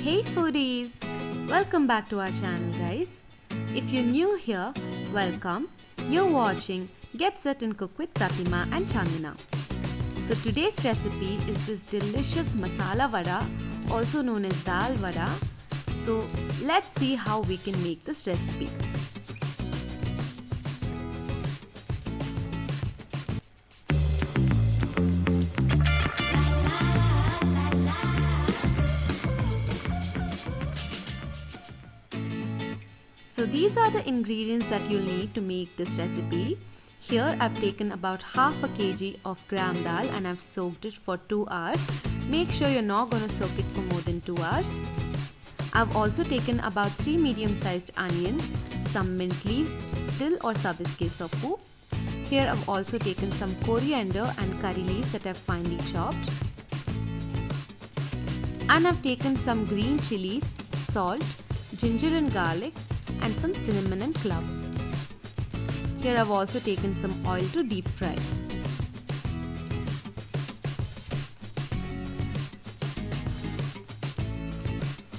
Hey foodies! Welcome back to our channel guys. If you're new here, welcome. You're watching Get Set and Cook with Pratima and Chandana. So today's recipe is this delicious masala vada, also known as dal vada. So let's see how we can make this recipe. So these are the ingredients that you'll need to make this recipe. Here I've taken about half a kg of gram dal and I've soaked it for 2 hours. Make sure you're not going to soak it for more than 2 hours. I've also taken about 3 medium-sized onions, some mint leaves, dill or sabiske sopu. Here I've also taken some coriander and curry leaves that I've finely chopped. And I've taken some green chilies, salt, ginger and garlic, and some cinnamon and cloves. Here I've also taken some oil to deep fry.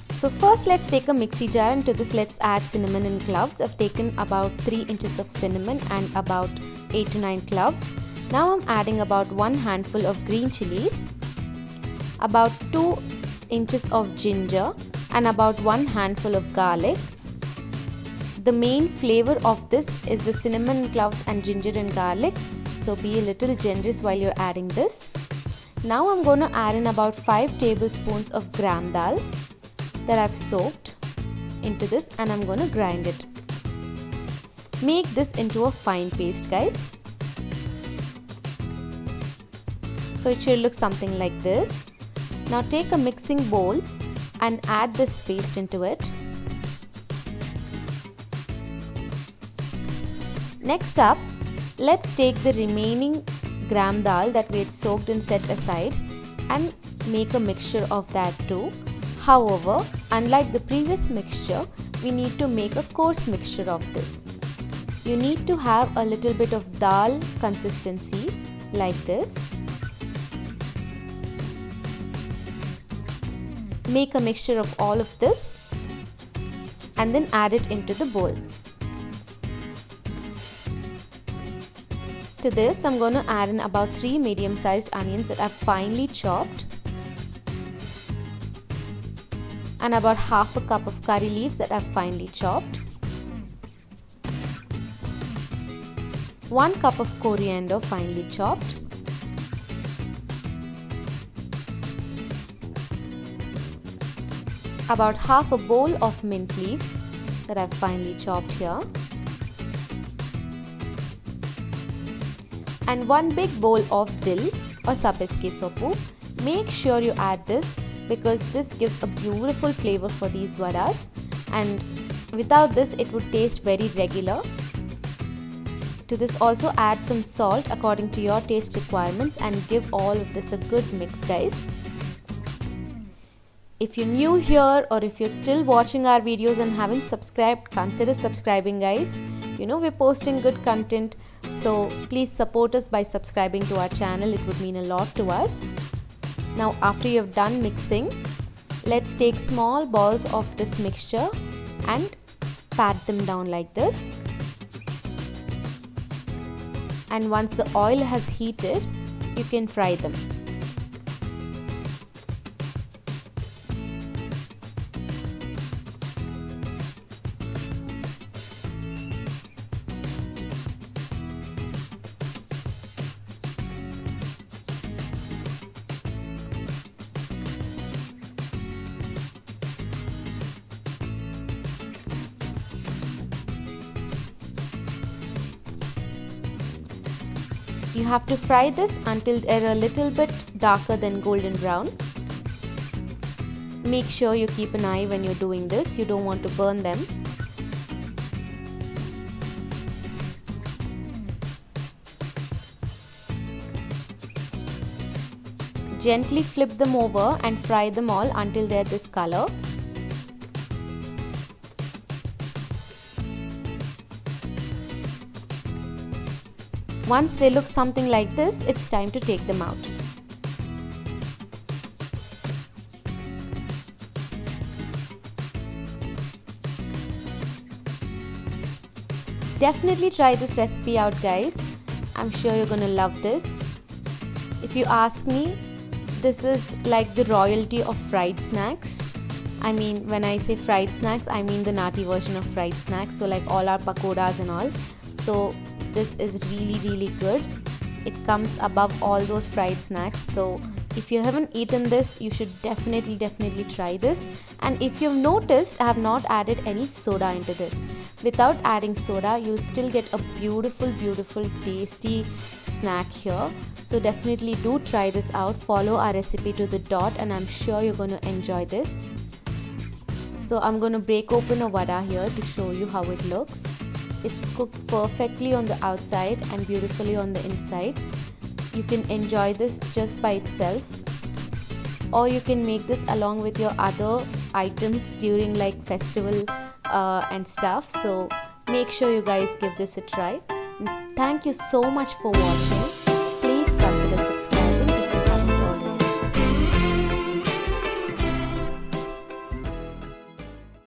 So first let's take a mixie jar and to this let's add cinnamon and cloves. I've taken about 3 inches of cinnamon and about 8 to 9 cloves. Now I'm adding about 1 handful of green chilies, about 2 inches of ginger and about 1 handful of garlic. The main flavor of this is the cinnamon, cloves and ginger and garlic, so be a little generous while you're adding this. Now I'm going to add in about 5 tablespoons of gram dal that I've soaked into this and I'm going to grind it. Make this into a fine paste guys. So it should look something like this. Now take a mixing bowl and add this paste into it. Next up, let's take the remaining gram dal that we had soaked and set aside and make a mixture of that too. However, unlike the previous mixture, we need to make a coarse mixture of this. You need to have a little bit of dal consistency like this. Make a mixture of all of this and then add it into the bowl. To this, I'm going to add in about 3 medium-sized onions that I've finely chopped and about half a cup of curry leaves that I've finely chopped, 1 cup of coriander finely chopped, about half a bowl of mint leaves that I've finely chopped here, and 1 big bowl of dill or sabiske sopu. Make sure you add this because this gives a beautiful flavor for these vadas, and without this it would taste very regular. To this also add some salt according to your taste requirements and give all of this a good mix guys. If you're new here or if you're still watching our videos and haven't subscribed, consider subscribing guys. You know we're posting good content, so please support us by subscribing to our channel. It would mean a lot to us. Now after you've done mixing, let's take small balls of this mixture and pat them down like this. And once the oil has heated, you can fry them. You have to fry this until they're a little bit darker than golden brown. Make sure you keep an eye when you're doing this, you don't want to burn them. Gently flip them over and fry them all until they're this color. Once they look something like this, it's time to take them out. Definitely try this recipe out, guys. I'm sure you're gonna love this. If you ask me, this is like the royalty of fried snacks. I mean, when I say fried snacks, I mean the nati version of fried snacks, so like all our pakoras and all. So this is really good. It comes above all those fried snacks. So if you haven't eaten this, you should definitely try this. And if you've noticed, I have not added any soda into this. Without adding soda, you'll still get a beautiful tasty snack here. So definitely do try this out. Follow our recipe to the dot, and I'm sure you're going to enjoy this. So I'm going to break open a vada here to show you how it looks. It's cooked perfectly on the outside and beautifully on the inside. You can enjoy this just by itself, or you can make this along with your other items during like festival and stuff. So make sure you guys give this a try. Thank you so much for watching. Please consider subscribing